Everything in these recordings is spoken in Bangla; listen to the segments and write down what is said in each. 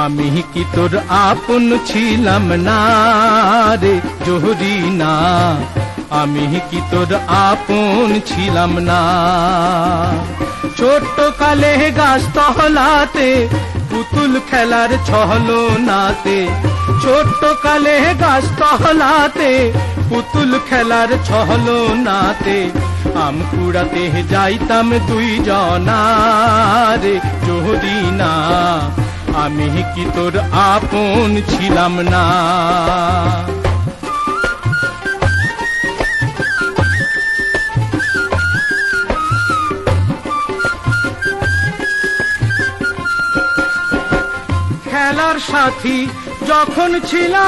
আমি কি তোর আপন ছিলাম না রে জহরিনা, আমি কি তোর আপন ছিলাম না। ছোট্ট কালে গাছ তহলাতে পুতুল খেলার ছলনাতে, ছোট্ট কালে গাছ তহলাতে পুতুল খেলার ছলনাতে আম কুড়াতে যাইতাম দুই জনা রে জহরিনা, আমি কি তোর আপন ছিলাম না। খেলার সাথী যখন ছিলাম,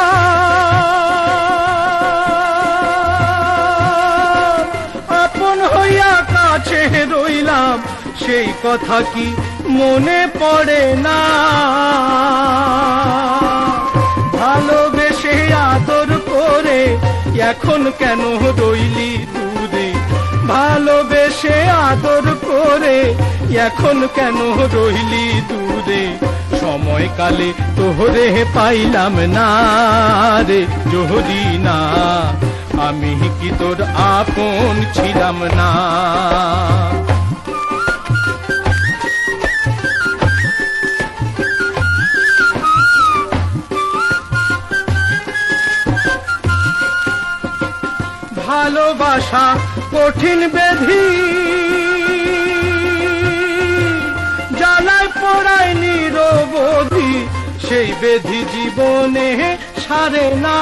আপন হইয়া কাছে রইলাম, সেই কথা কি মনে পড়ে না। ভালোবেসে আদর করে এখন কেন রইলি দূরে, ভালোবেসে আদর করে এখন কেন রইলি দূরে। সময়কালে তোহরে পাইলাম না রে জহরিনা, আমি কি তোর আপন ছিলাম না। ভালোবাসা কঠিন বেধি, জ্বালায় পড়ায় নিরবধি, সেই বেধি জীবনে সারে না।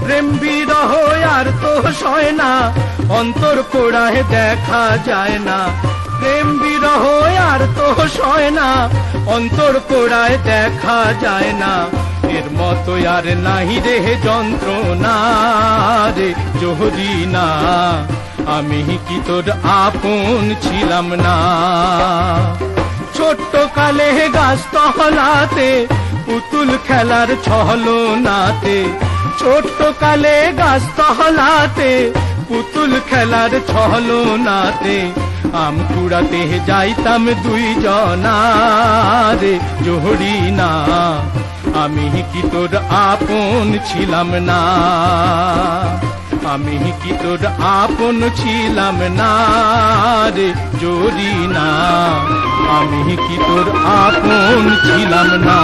প্রেম বিরহ আর তো সয় না, অন্তর পোড়ায় দেখা যায় না। প্রেম বিরহ আর তো সয় না, অন্তর পোড়ায় দেখা যায় না। এর মতো আর নাহি রে যন্ত্রণা রে জহরিনা, আমি কি তোর আপন ছিলাম না। ছোট্ট কালে গাছ তহলাতে পুতুল খেলার ছলনাতে, ছোট্ট কালে গাছ তহলাতে পুতুল খেলার ছলনাতে আম কুড়াতে যাইতাম দুই জনা রে জহরিনা, আমি কি তোর আপন ছিলাম না। আমি কি তোর আপন ছিলাম না রে জহরিনা, আমি কি তোর আপন ছিলাম না।